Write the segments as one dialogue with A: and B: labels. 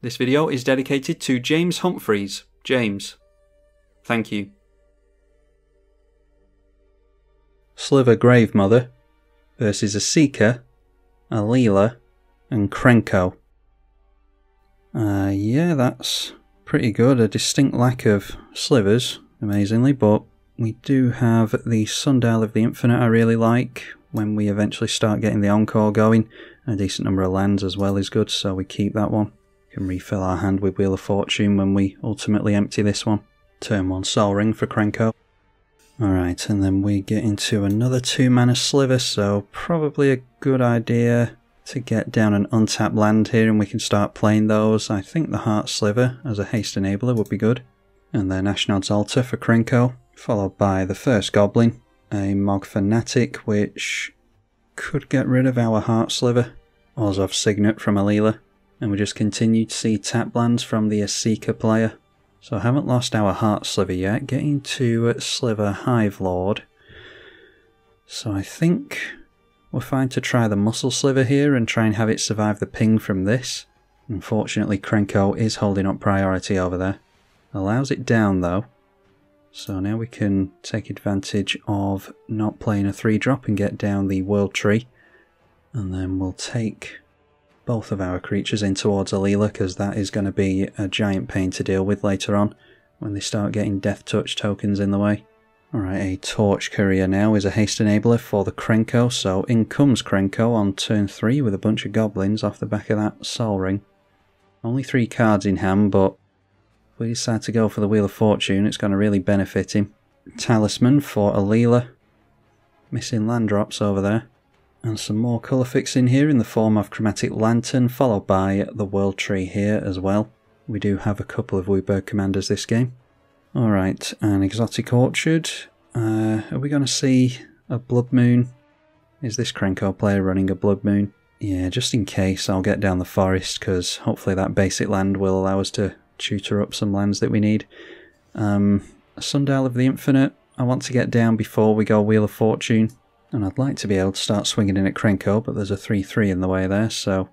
A: This video is dedicated to James Humphreys. James, thank you. Sliver Gravemother versus a Seeker, a Leela, and Krenko. Yeah, that's pretty good. A distinct lack of slivers, amazingly, but we do have the Sundial of the Infinite I really like when we eventually start getting the Encore going. A decent number of lands as well is good, so we keep that one. We can refill our hand with Wheel of Fortune when we ultimately empty this one. Turn 1 Sol Ring for Krenko. Alright, and then we get into another 2-mana Sliver, so probably a good idea to get down an untapped land here and we can start playing those. I think the Heart Sliver as a haste enabler would be good. And then Ashnod's Altar for Krenko, followed by the first Goblin, a Mog Fanatic, which could get rid of our Heart Sliver, Orzhov Signet from Leela, and we just continue to see tap lands from the Seeker player. So I haven't lost our Heart Sliver yet, getting to Sliver Hive Lord. So I think we're fine to try the Muscle Sliver here and try and have it survive the ping from this. Unfortunately, Krenko is holding up priority over there. Allows it down though. So now we can take advantage of not playing a 3-drop and get down the World Tree. And then we'll take both of our creatures in towards Leela, because that is going to be a giant pain to deal with later on when they start getting Death Touch tokens in the way. Alright, a Torch Courier now is a haste enabler for the Krenko, so in comes Krenko on turn 3 with a bunch of goblins off the back of that Sol Ring. Only 3 cards in hand, but if we decide to go for the Wheel of Fortune, it's going to really benefit him. Talisman for Leela. Missing land drops over there. And some more colour fix in here in the form of Chromatic Lantern, followed by the World Tree here as well. We do have a couple of Wooburg commanders this game. Alright, an Exotic Orchard. Are we going to see a Blood Moon? Is this Krenko player running a Blood Moon? Yeah, just in case I'll get down the forest, because hopefully that basic land will allow us to tutor up some lands that we need. A Sundial of the Infinite I want to get down before we go Wheel of Fortune. And I'd like to be able to start swinging in at Krenko, but there's a 3-3 in the way there, so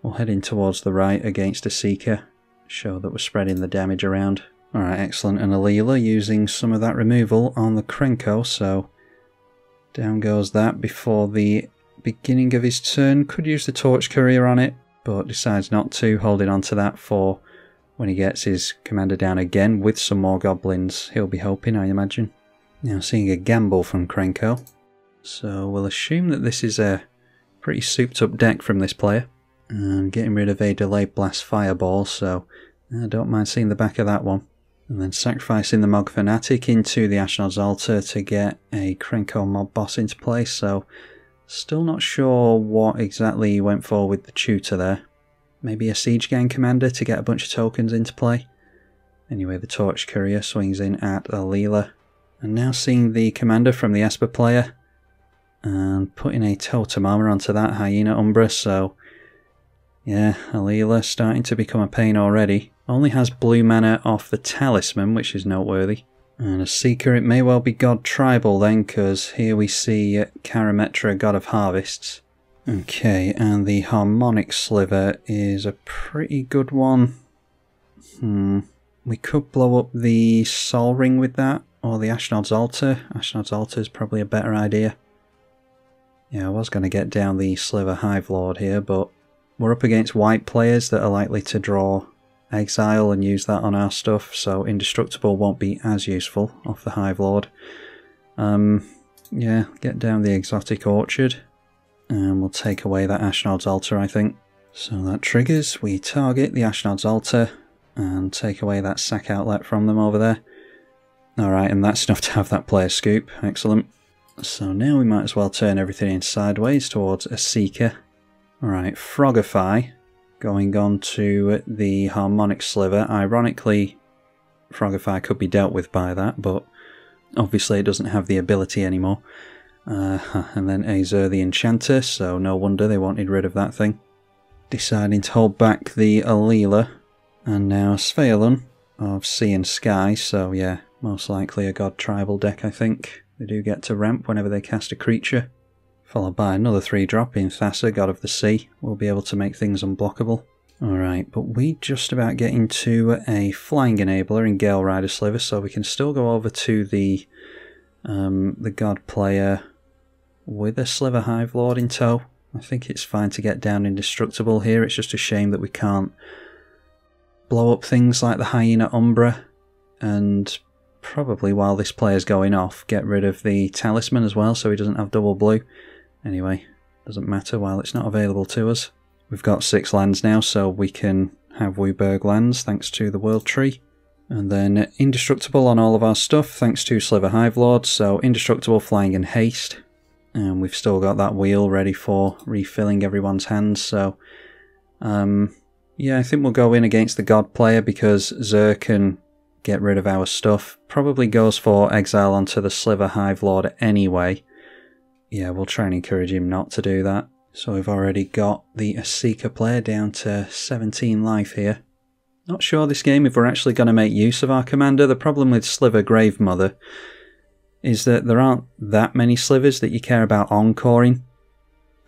A: we'll head in towards the right against a Seeker. Show that we're spreading the damage around. Alright, excellent. And a Leela using some of that removal on the Krenko, so down goes that before the beginning of his turn. Could use the Torch Courier on it, but decides not to, holding on to that for when he gets his commander down again with some more goblins. He'll be hoping, I imagine. Now seeing a gamble from Krenko. So we'll assume that this is a pretty souped up deck from this player. And getting rid of a Delayed Blast Fireball, so I don't mind seeing the back of that one. And then sacrificing the Mog Fanatic into the Ashnod's Altar to get a Krenko Mob Boss into play, so still not sure what exactly went for with the tutor there. Maybe a Siege Gang commander to get a bunch of tokens into play. Anyway, the Torch Courier swings in at Leela. And now seeing the commander from the Esper player. And putting a Totem Armor onto that Hyena Umbra, so yeah, Leela starting to become a pain already. Only has blue mana off the Talisman, which is noteworthy. And a Seeker, it may well be God Tribal then, because here we see Karametra, God of Harvests. Okay, and the Harmonic Sliver is a pretty good one. We could blow up the Sol Ring with that, or the Ashnod's Altar. Ashnod's Altar is probably a better idea. Yeah, I was going to get down the Sliver Hive Lord here, but we're up against white players that are likely to draw Exile and use that on our stuff, so Indestructible won't be as useful off the Hive Lord. Yeah, get down the Exotic Orchard, and we'll take away that Ashnod's Altar, I think. So that triggers, we target the Ashnod's Altar, and take away that sack outlet from them over there. Alright, and that's enough to have that player scoop, excellent. So now we might as well turn everything in sideways towards a Seeker. Alright, Frogify going on to the Harmonic Sliver. Ironically, Frogify could be dealt with by that, but obviously it doesn't have the ability anymore. And then Azer the Enchanter, so no wonder they wanted rid of that thing. Deciding to hold back the Leela. And now Sveolun of Sea and Sky, so yeah, most likely a God Tribal deck, I think. They do get to ramp whenever they cast a creature. Followed by another 3-drop in Thassa, God of the Sea. We'll be able to make things unblockable. Alright, but we just about get into a flying enabler in Gale Rider Sliver, so we can still go over to the God player with a Sliver Hive Lord in tow. I think it's fine to get down indestructible here. It's just a shame that we can't blow up things like the Hyena Umbra, and probably while this player's going off, get rid of the Talisman as well so he doesn't have double blue. Anyway, doesn't matter while it's not available to us. We've got 6 lands now, so we can have Wooburg lands thanks to the World Tree. And then indestructible on all of our stuff thanks to Sliver Hive Lord, so indestructible, flying and haste. And we've still got that wheel ready for refilling everyone's hands, so yeah, I think we'll go in against the God player because Xur can get rid of our stuff. Probably goes for exile onto the Sliver Hive Lord anyway. Yeah, we'll try and encourage him not to do that. So we've already got the Seeker player down to 17 life here. Not sure this game if we're actually going to make use of our commander. The problem with Sliver Gravemother is that there aren't that many slivers that you care about encoring.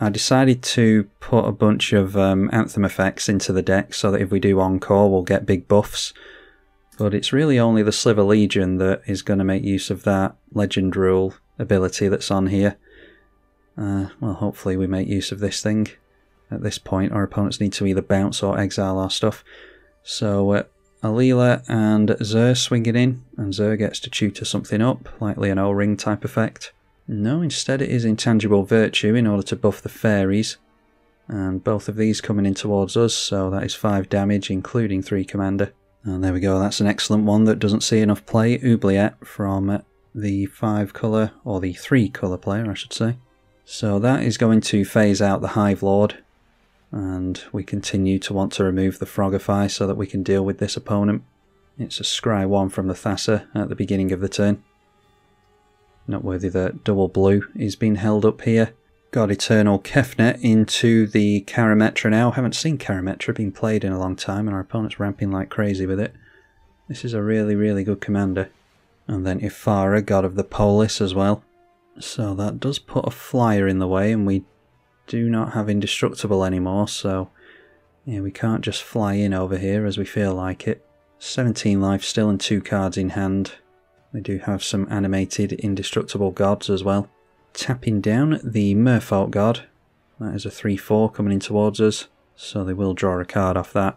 A: I decided to put a bunch of Anthem effects into the deck so that if we do encore we'll get big buffs. But it's really only the Sliver Legion that is going to make use of that Legend Rule ability that's on here. Well, hopefully we make use of this thing. At this point our opponents need to either bounce or exile our stuff. So Alila and Xur swing it in, and Xur gets to tutor something up, likely an O-ring type effect. No, instead it is Intangible Virtue in order to buff the fairies. And both of these coming in towards us, so that is 5 damage, including 3 commander. And there we go, that's an excellent one that doesn't see enough play. Oubliette from the 5 colour, or the 3 colour player I should say. So that is going to phase out the Hive Lord, and we continue to want to remove the Frogify so that we can deal with this opponent. It's a Scry 1 from the Thassa at the beginning of the turn. Noteworthy that double blue is being held up here. God Eternal Kefnet into the Karametra now. Haven't seen Karametra being played in a long time, and our opponent's ramping like crazy with it. This is a really, really good commander. And then Ifara, God of the Polis as well. So that does put a flyer in the way, and we do not have indestructible anymore, so yeah, we can't just fly in over here as we feel like it. 17 life still and 2 cards in hand. They do have some animated indestructible gods as well. Tapping down the Merfolk God. That is a 3/4 coming in towards us, so they will draw a card off that.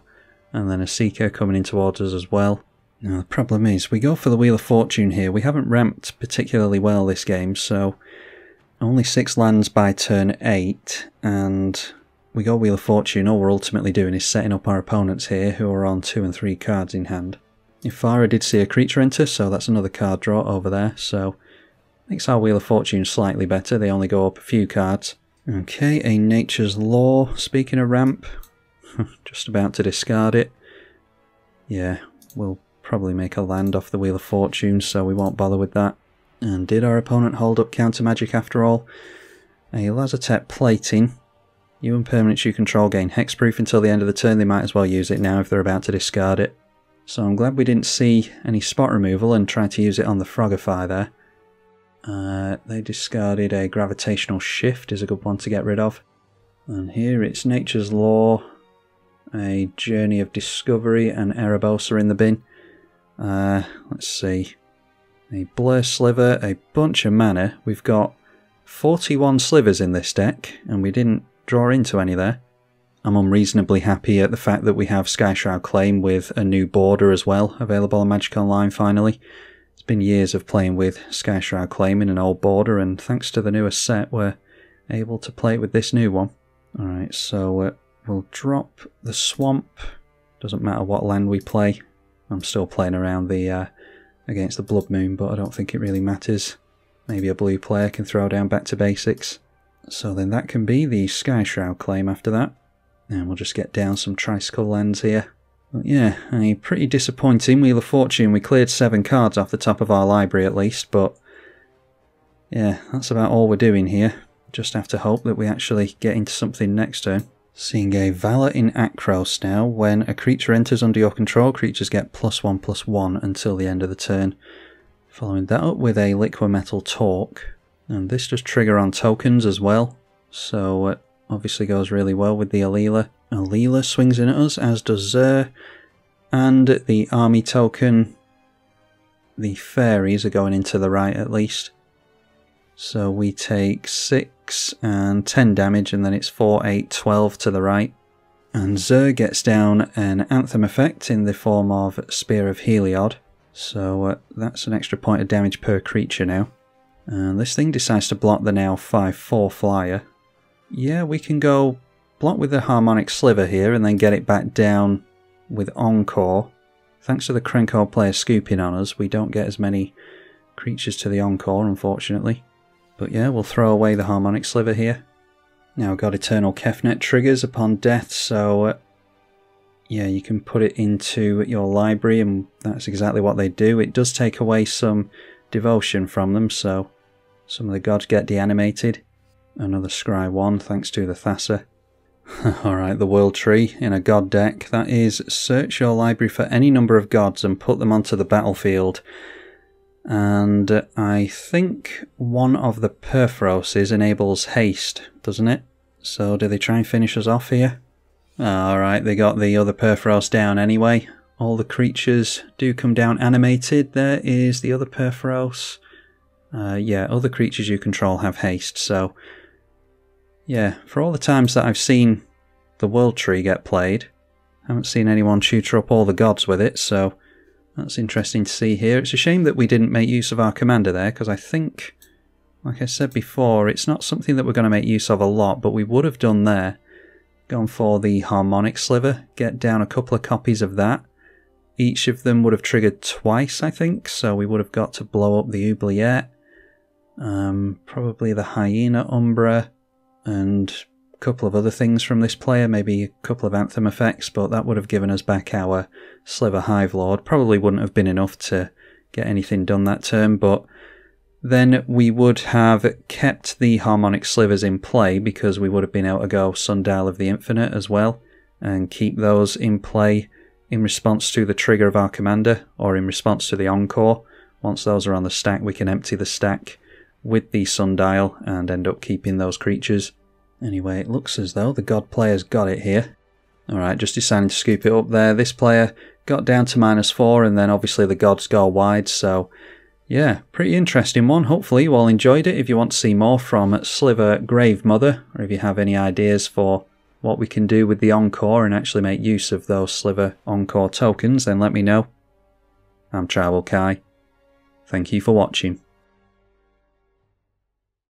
A: And then a Seeker coming in towards us as well. Now the problem is, we go for the Wheel of Fortune here. We haven't ramped particularly well this game, so only 6 lands by turn 8, and we go Wheel of Fortune. All we're ultimately doing is setting up our opponents here, who are on 2 and 3 cards in hand. Ifara did see a creature enter, so that's another card draw over there, so makes our Wheel of Fortune slightly better. They only go up a few cards. Okay, a Nature's Law. Speaking of ramp, just about to discard it. Yeah, we'll probably make a land off the Wheel of Fortune, so we won't bother with that. And did our opponent hold up counter magic after all? A Lazotep Plating. You and permanents you control gain hexproof until the end of the turn. They might as well use it now if they're about to discard it. So I'm glad we didn't see any spot removal and try to use it on the Frogify there. They discarded a Gravitational Shift, is a good one to get rid of. And here it's Nature's Law, a Journey of Discovery, and Erebos are in the bin. Let's see. A Blur Sliver, a bunch of mana. We've got 41 slivers in this deck, and we didn't draw into any there. I'm unreasonably happy at the fact that we have Skyshroud Claim with a new border as well, available on Magic Online finally. It's been years of playing with Skyshroud Claim in an old border, and thanks to the newest set we're able to play it with this new one. Alright, so we'll drop the Swamp. Doesn't matter what land we play. I'm still playing around the against the Blood Moon, but I don't think it really matters. Maybe a blue player can throw down back to basics. So then that can be the Skyshroud Claim after that. And we'll just get down some Tricycle lands here. But yeah, a pretty disappointing Wheel of Fortune. We cleared 7 cards off the top of our library at least, but yeah, that's about all we're doing here. Just have to hope that we actually get into something next turn. Seeing a Valor in Akros now. When a creature enters under your control, creatures get +1/+1 until the end of the turn. Following that up with a Liquimetal Torque. And this does trigger on tokens as well. So it obviously goes really well with the Alila. Alila swings in at us, as does Zer. And the army token, the fairies are going into the right at least. So we take 6 and 10 damage, and then it's 4, 8, 12 to the right. And Zer gets down an Anthem effect in the form of Spear of Heliod. So that's an extra point of damage per creature now. And this thing decides to block the now 5/4 flyer. Yeah, we can go block with the Harmonic Sliver here and then get it back down with Encore. Thanks to the Krenko player scooping on us, we don't get as many creatures to the Encore, unfortunately. But yeah, we'll throw away the Harmonic Sliver here. Now got Eternal Kefnet triggers upon death, so yeah, you can put it into your library, and that's exactly what they do. It does take away some devotion from them, so some of the gods get deanimated. Another Scry 1 thanks to the Thassa. Alright, the World Tree in a god deck. That is, search your library for any number of gods and put them onto the battlefield. And I think one of the Perforoses enables haste, doesn't it? So do they try and finish us off here? Alright, they got the other Perforos down anyway. All the creatures do come down animated. There is the other Perforos. Yeah, other creatures you control have haste, so yeah, for all the times that I've seen the World Tree get played, I haven't seen anyone tutor up all the gods with it, so that's interesting to see here. It's a shame that we didn't make use of our commander there, because I think, like I said before, it's not something that we're going to make use of a lot, but we would have done there. Gone for the Harmonic Sliver, get down a couple of copies of that. Each of them would have triggered twice, I think, so we would have got to blow up the Oubliette. Probably the Hyena Umbra, and a couple of other things from this player, maybe a couple of Anthem effects, but that would have given us back our Sliver Hive Lord. Probably wouldn't have been enough to get anything done that turn, but then we would have kept the Harmonic Slivers in play, because we would have been able to go Sundial of the Infinite as well, and keep those in play in response to the trigger of our commander, or in response to the Encore. Once those are on the stack, we can empty the stack with the Sundial and end up keeping those creatures. Anyway, it looks as though the god player's got it here. Alright, just deciding to scoop it up there. This player got down to -4, and then obviously the gods go wide, so yeah, pretty interesting one. Hopefully you all enjoyed it. If you want to see more from Sliver Gravemother, or if you have any ideas for what we can do with the Encore and actually make use of those Sliver Encore tokens, then let me know. I'm tribalkai. Thank you for watching.